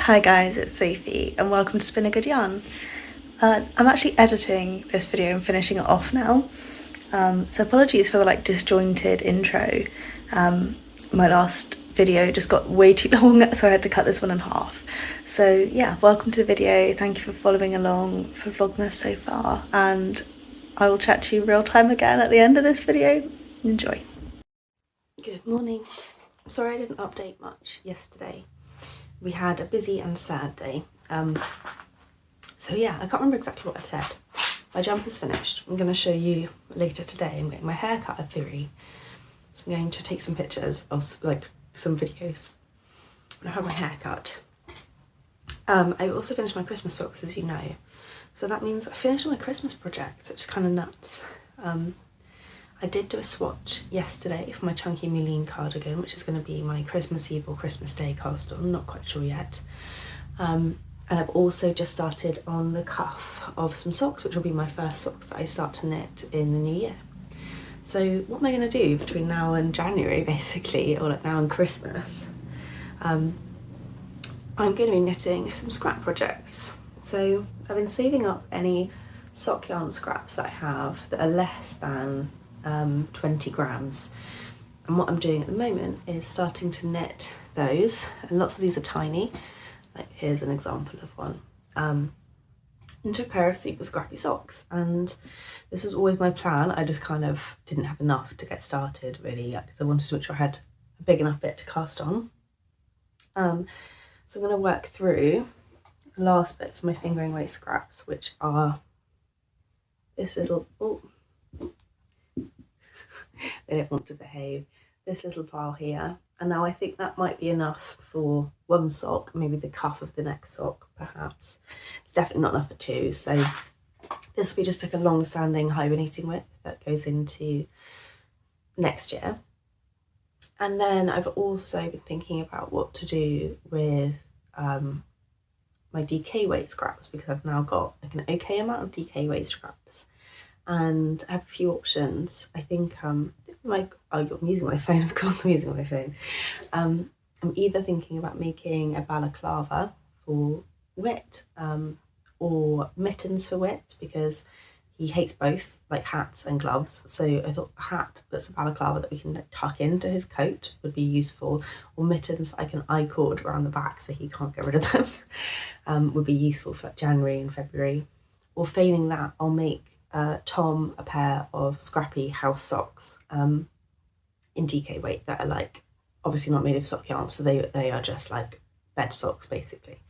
Hi guys, it's Sophie and welcome to Spin a Good Yarn. I'm actually editing this video and finishing it off now, so apologies for the disjointed intro. My last video just got way too long, so I had to cut this one in half. So yeah, welcome to the video, thank you for following along for Vlogmas so far, and I will chat to you real time again at the end of this video. Enjoy. Good morning. I'm sorry I didn't update much yesterday. We had a busy and sad day. So yeah, I can't remember exactly what I said. My jumper's finished. I'm going to show you later today. I'm getting my hair cut at 3. So I'm going to take some pictures of some videos when I have my hair cut. I also finished my Christmas socks, as you know. So that means I finished my Christmas projects, which is kind of nuts. I did do a swatch yesterday for my chunky mulline cardigan, which is going to be my Christmas Eve or Christmas Day cast on, not quite sure yet. And I've also just started on the cuff of some socks, which will be my first socks that I start to knit in the new year. So what am I going to do between now and January, basically, or now and Christmas? I'm going to be knitting some scrap projects. So I've been saving up any sock yarn scraps that I have that are less than 20 grams, and what I'm doing at the moment is starting to knit those, and lots of these are tiny, like here's an example of one, into a pair of super scrappy socks. And this was always my plan. I just kind of didn't have enough to get started really yet, because I wanted to make sure I had a big enough bit to cast on. So I'm going to work through the last bits of my fingering weight scraps, which are this little, they don't want to behave, this little pile here. And now I think that might be enough for one sock, maybe the cuff of the next sock perhaps. It's definitely not enough for 2, so this will be just like a long-standing hibernating width that goes into next year. And then I've also been thinking about what to do with my DK weight scraps, because I've now got like an okay amount of DK weight scraps. And I have a few options. I think I'm using my phone, of course I'm using my phone. I'm either thinking about making a balaclava for Wit, or mittens for Wit, because he hates both, like hats and gloves. So I thought a hat that's a balaclava that we can tuck into his coat would be useful, or mittens like an I-cord around the back so he can't get rid of them, would be useful for January and February. Or failing that, I'll make Tom a pair of Scrappy house socks in DK weight that are like obviously not made of sock yarn, so they are just like bed socks basically.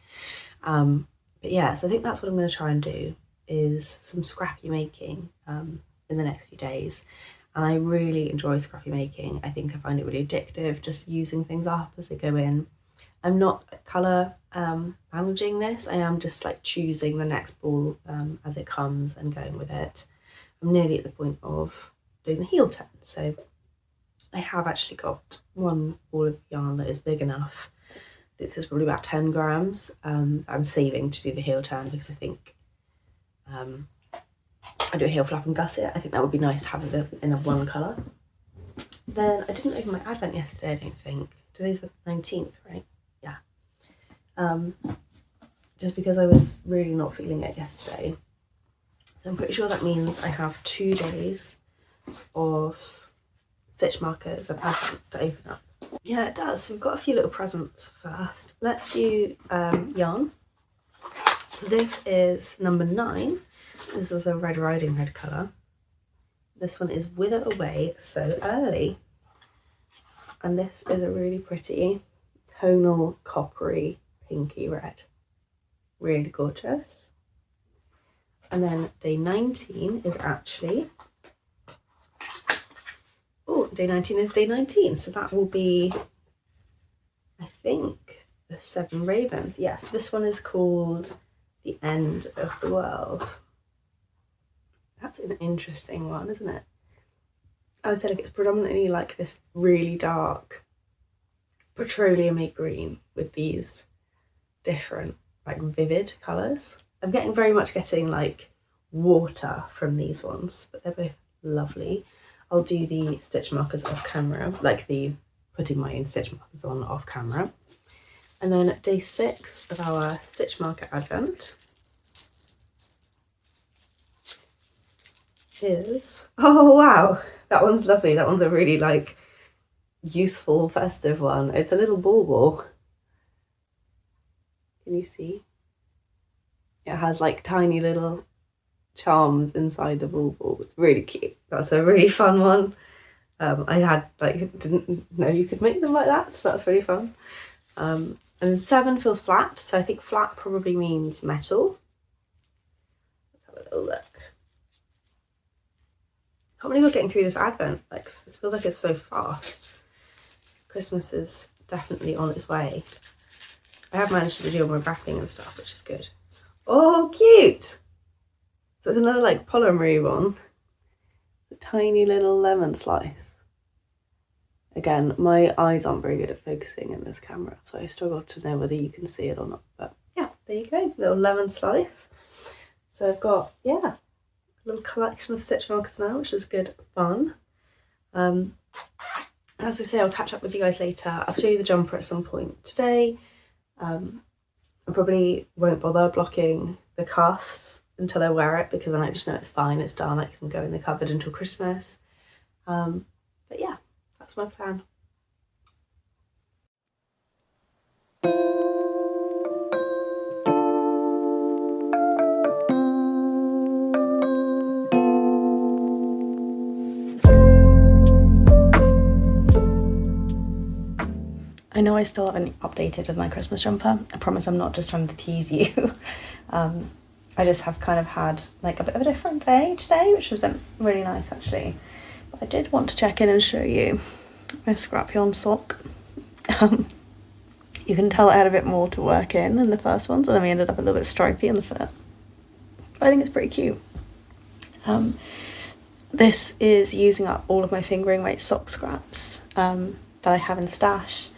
But yeah, so I think that's what I'm going to try and do, is some scrappy making in the next few days. And I really enjoy scrappy making. I think I find it really addictive, just using things up as they go in. I'm not colour managing this, I am just like choosing the next ball as it comes and going with it. I'm nearly at the point of doing the heel turn, so I have actually got one ball of yarn that is big enough. This is probably about 10 grams. I'm saving to do the heel turn because I think I do a heel flap and gusset. I think that would be nice to have it in a one colour. Then I didn't open my advent yesterday, I don't think. Today's the 19th, right? Just because I was really not feeling it yesterday. So I'm pretty sure that means I have 2 days of stitch markers and presents to open up. Yeah, it does. So we've got a few little presents first. Let's do yarn. So this is number 9. This is a Red Riding Hood colour. This one is Wither Away So Early. And this is a really pretty tonal coppery pinky red, really gorgeous. And then day 19 is actually, day 19 is day 19, so that will be, I think, the 7 ravens. Yes, this one is called The End of the World. That's an interesting one, isn't it? I would say like it's predominantly like this really dark petroleum-y green with these different like vivid colours. I'm very much getting like water from these ones, but they're both lovely. I'll do the stitch markers off camera, like the putting my own stitch markers on off camera. And then day 6 of our stitch marker advent is, oh wow, that one's lovely. That one's a really like useful festive one. It's a little bauble. Can you see? It has like tiny little charms inside the bauble. It's really cute. That's a really fun one. I had like didn't know you could make them like that, so that's really fun. And 7 feels flat, so I think flat probably means metal. Let's have a little look. I can't believe we're getting through this advent. Like, it feels like it's so fast. Christmas is definitely on its way. I have managed to do all my wrapping and stuff, which is good. Oh, cute! So it's another like polymer one. A tiny little lemon slice. Again, my eyes aren't very good at focusing in this camera, so I struggle to know whether you can see it or not. But yeah, there you go, little lemon slice. So I've got, yeah, a little collection of stitch markers now, which is good fun. As I say, I'll catch up with you guys later. I'll show you the jumper at some point today. I probably won't bother blocking the cuffs until I wear it, because then I just know it's fine, it's done, I can go in the cupboard until Christmas. But yeah, that's my plan. I know I still haven't updated with my Christmas jumper. I promise I'm not just trying to tease you. I just have kind of had like a bit of a different day today, which has been really nice actually. But I did want to check in and show you my Scrappy on sock. You can tell I had a bit more to work in the first ones, and then we ended up a little bit stripy in the foot. But I think it's pretty cute. This is using up all of my fingering weight sock scraps that I have in stash.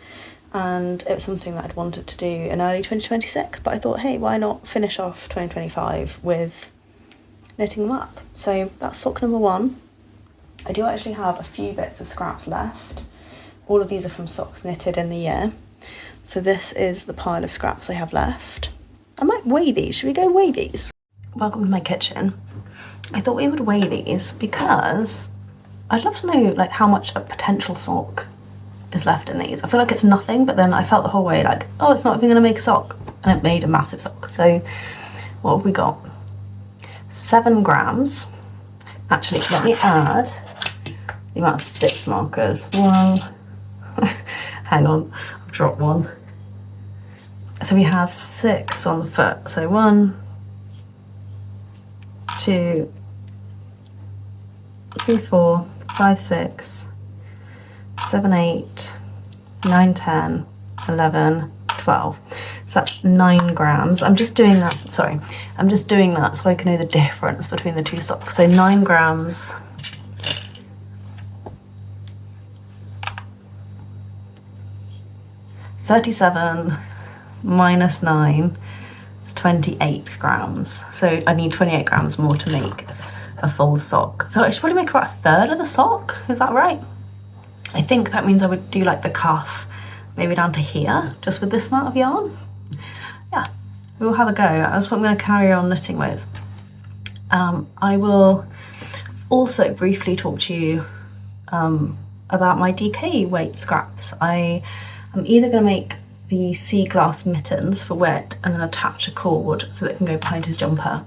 And it was something that I'd wanted to do in early 2026, but I thought, hey, why not finish off 2025 with knitting them up? So that's sock number 1. I do actually have a few bits of scraps left. All of these are from socks knitted in the year. So this is the pile of scraps I have left. I might weigh these. Should we go weigh these? Welcome to my kitchen. I thought we would weigh these because I'd love to know like how much a potential sock is left in these. I feel like it's nothing, but then I felt the whole way like, oh, it's not even gonna make a sock, and it made a massive sock. So what have we got? 7 grams. Actually, let me add the amount of stitch markers. 1 hang on, I've dropped one. So we have 6 on the foot. So 1, 2, 3, 4, 5, 6, 7, 8, 9, 10, 11, 12. So that's 9 grams. I'm just doing that, sorry. I'm just doing that so I can know the difference between the two socks. So 9 grams. $37 minus 9 is 28 grams. So I need 28 grams more to make a full sock. So I should probably make about a third of the sock. Is that right? I think that means I would do like the cuff maybe down to here, just with this amount of yarn. Yeah, we will have a go. That's what I'm going to carry on knitting with. I will also briefly talk to you about my DK weight scraps. I am either going to make the sea glass mittens for Wet and then attach a cord so that it can go behind his jumper,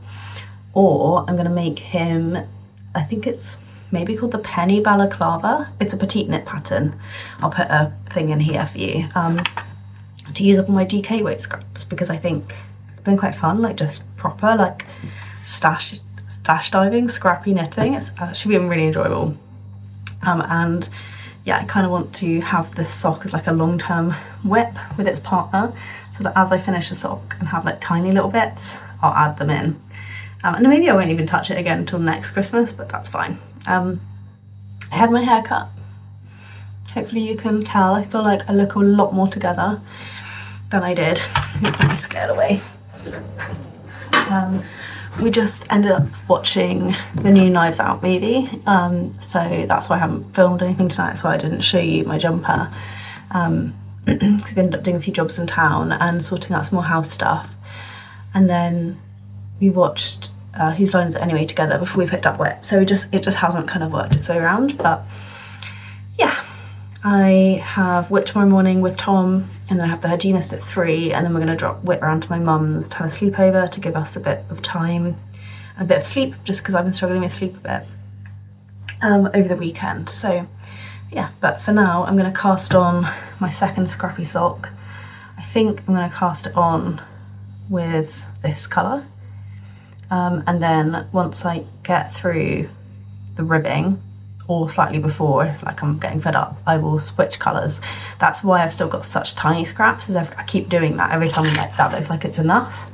or I'm going to make him, I think it's maybe called the penny balaclava. It's a petite knit pattern. I'll put a thing in here for you to use up on my DK weight scraps, because I think it's been quite fun, like just proper like stash diving, scrappy knitting. It's actually been really enjoyable. And yeah, I kind of want to have this sock as like a long-term whip with its partner, so that as I finish a sock and have like tiny little bits, I'll add them in. And maybe I won't even touch it again until next Christmas, but that's fine. I had my hair cut. Hopefully you can tell. I feel like I look a lot more together than I did. Let me put my scale away. We just ended up watching the new Knives Out movie, so that's why I haven't filmed anything tonight. That's why I didn't show you my jumper. because we ended up doing a few jobs in town and sorting out some more house stuff. And then we watched Whose Line Is It Anyway together before we picked up Whip. So it just hasn't kind of worked its way around. But yeah, I have Whip tomorrow morning with Tom, and then I have the hygienist at 3, and then we're going to drop Whip around to my mum's to have a sleepover to give us a bit of time, a bit of sleep, just because I've been struggling with sleep a bit over the weekend. So yeah, but for now I'm going to cast on my second Scrappy sock. I think I'm going to cast it on with this colour, and then once I get through the ribbing, or slightly before, if like I'm getting fed up, I will switch colours. That's why I've still got such tiny scraps, is I keep doing that every time like that looks like it's enough.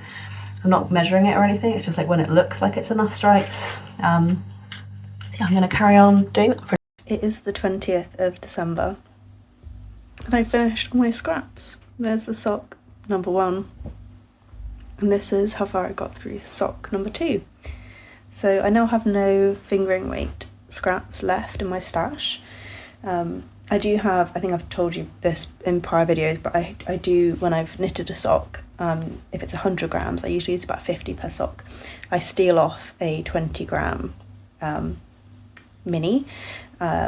I'm not measuring it or anything, it's just like when it looks like it's enough stripes. Yeah, I'm going to carry on doing that. It is the 20th of December and I finished all my scraps. There's the sock number 1, and this is how far I got through sock number 2. So I now have no fingering weight scraps left in my stash. I do have, I think I've told you this in prior videos, but I do, when I've knitted a sock, if it's 100 grams, I usually use about 50 per sock. I steal off a 20 gram mini,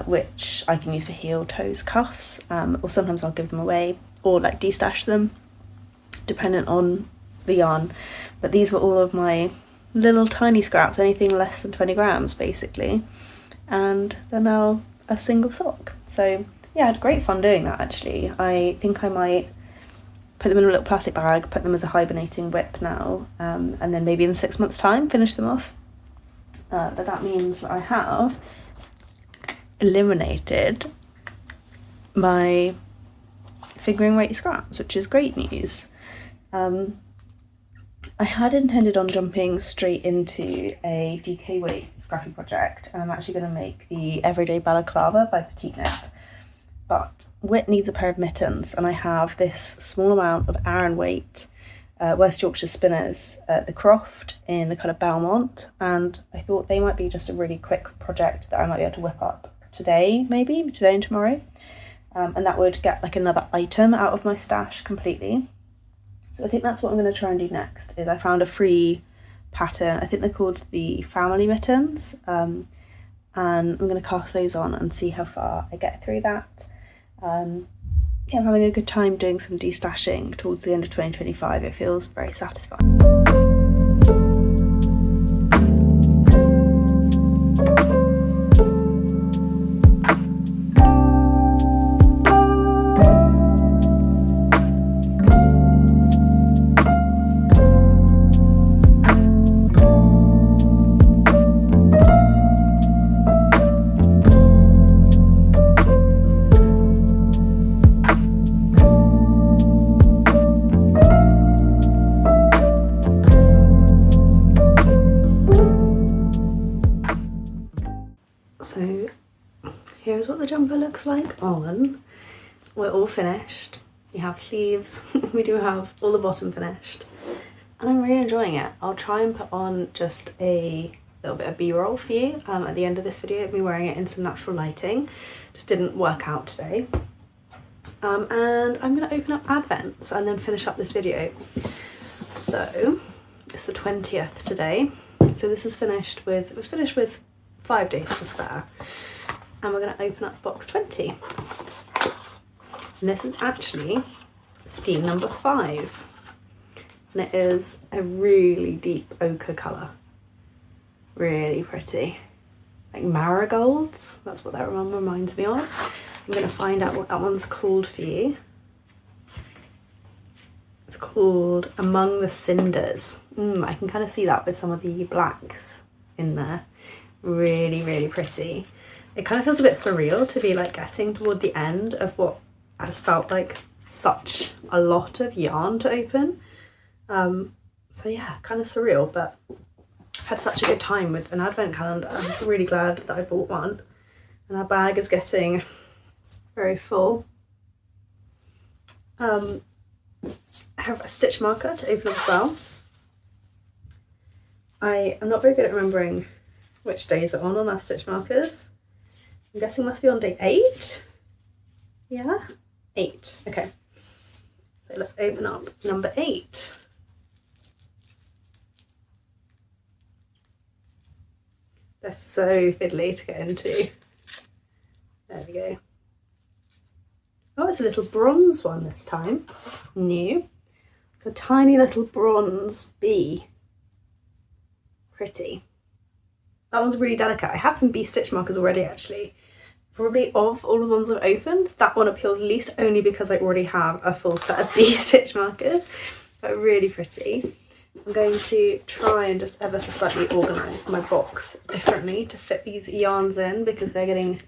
which I can use for heel, toes, cuffs, or sometimes I'll give them away or like destash them, dependent on the yarn. But these were all of my little tiny scraps, anything less than 20 grams basically, and they're now a single sock. So yeah, I had great fun doing that actually. I think I might put them in a little plastic bag, put them as a hibernating Whip now, and then maybe in 6 months time finish them off. But that means I have eliminated my fingering weight scraps, which is great news. I had intended on jumping straight into a DK weight Scrappy project, and I'm actually going to make the Everyday Balaclava by Petite Knit, but Whit needs a pair of mittens, and I have this small amount of Aran weight West Yorkshire spinners at the Croft in the colour Belmont, and I thought they might be just a really quick project that I might be able to whip up today, maybe today and tomorrow, and that would get like another item out of my stash completely. So I think that's what I'm going to try and do next. Is I found a free pattern, I think they're called the family mittens, and I'm going to cast those on and see how far I get through that. Yeah, I'm having a good time doing some destashing towards the end of 2025. It feels very satisfying. So here's what the jumper looks like on. We're all finished. We have sleeves, we do have all the bottom finished, and I'm really enjoying it. I'll try and put on just a little bit of b-roll for you at the end of this video of me wearing it in some natural lighting. Just didn't work out today. And I'm going to open up Advents and then finish up this video. So it's the 20th today, so this is finished with, it was finished with 5 days to spare, and we're going to open up box 20, and this is actually scheme number 5, and it is a really deep ochre colour, really pretty, like marigolds, that's what that one reminds me of. I'm going to find out what that one's called for you. It's called Among the Cinders. I can kind of see that with some of the blacks in there. Really, really pretty. It kind of feels a bit surreal to be like getting toward the end of what has felt like such a lot of yarn to open. So yeah, kind of surreal, but I've had such a good time with an advent calendar. I'm just really glad that I bought one, and our bag is getting very full. I have a stitch marker to open as well. I am not very good at remembering which days we're on our stitch markers. I'm guessing must be on day 8. Yeah, 8. Okay. So let's open up number 8. They're so fiddly to get into. There we go. Oh, it's a little bronze one this time. That's new. It's a tiny little bronze bee. Pretty. That one's really delicate. I have some bee stitch markers already actually. Probably of all the ones I've opened, that one appeals least, only because I already have a full set of bee stitch markers. But really pretty. I'm going to try and just ever so slightly organise my box differently to fit these yarns in, because they're getting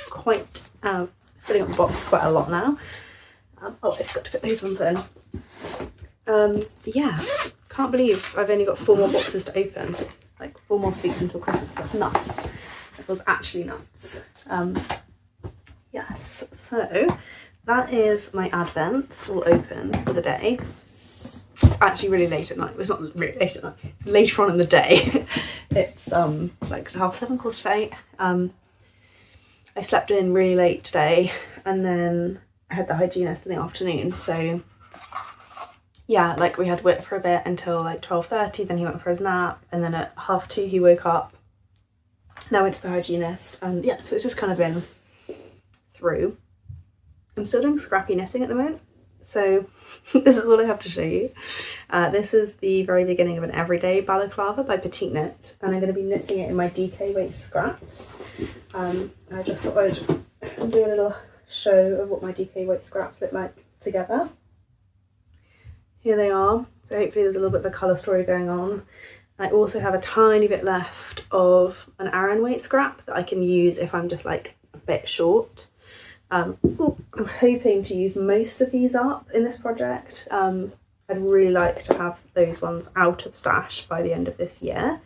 quite, filling up the box quite a lot now. Oh, I forgot to put those ones in. Yeah, can't believe I've only got 4 more boxes to open. Like 4 more sleeps until Christmas. That's nuts. It was actually nuts. Yes, so that is my advent all open for the day. It's actually really late at night. Well, it's not really late at night, it's later on in the day. It's like 7:30, 8:15. I slept in really late today, and then I had the hygienist in the afternoon, so yeah, like we had Whit for a bit until like 12:30, then he went for his nap, and then at 2:30 he woke up. Now I went to the hygienist, and yeah, so it's just kind of been through. I'm still doing scrappy knitting at the moment, so this is all I have to show you. This is the very beginning of an everyday balaclava by Petite Knit, and I'm going to be knitting it in my DK weight scraps. I just thought I'd do a little show of what my DK weight scraps look like together. Here they are, so hopefully there's a little bit of a colour story going on. I also have a tiny bit left of an Aran weight scrap that I can use if I'm just like a bit short. I'm hoping to use most of these up in this project. I'd really like to have those ones out of stash by the end of this year.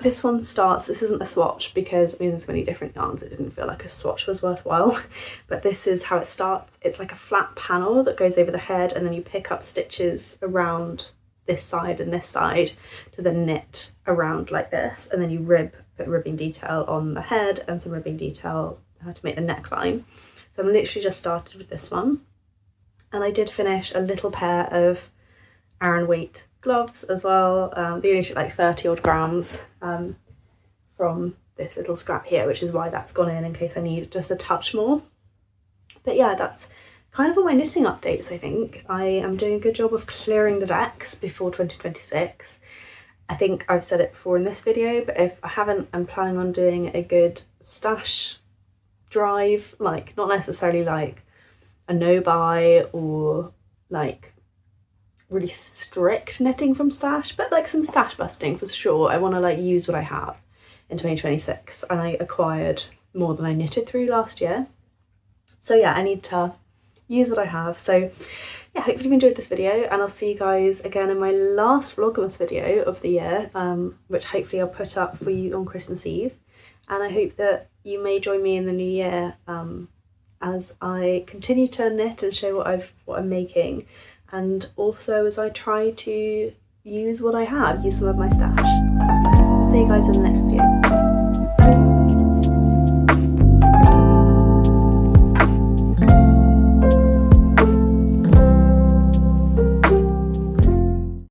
This one starts, this isn't a swatch because I mean there's many different yarns, it didn't feel like a swatch was worthwhile, but this is how it starts. It's like a flat panel that goes over the head, and then you pick up stitches around this side and this side to then knit around like this, and then you put ribbing detail on the head and some ribbing detail to make the neckline. So I'm literally just started with this one, and I did finish a little pair of Aran weight gloves as well. They only took like 30 odd grams from this little scrap here, which is why that's gone in case I need just a touch more. But yeah, that's kind of all my knitting updates. I think I am doing a good job of clearing the decks before 2026. I think I've said it before in this video, but if I haven't, I'm planning on doing a good stash drive, like not necessarily like a no-buy or like really strict knitting from stash, but like some stash busting for sure. I want to like use what I have in 2026, and I acquired more than I knitted through last year. So yeah, I need to use what I have. So yeah, hopefully you've enjoyed this video, and I'll see you guys again in my last Vlogmas video of the year, which hopefully I'll put up for you on Christmas Eve. And I hope that you may join me in the new year as I continue to knit and show what I'm making, and also as I try to use what I have, use some of my stash. See you guys in the next video.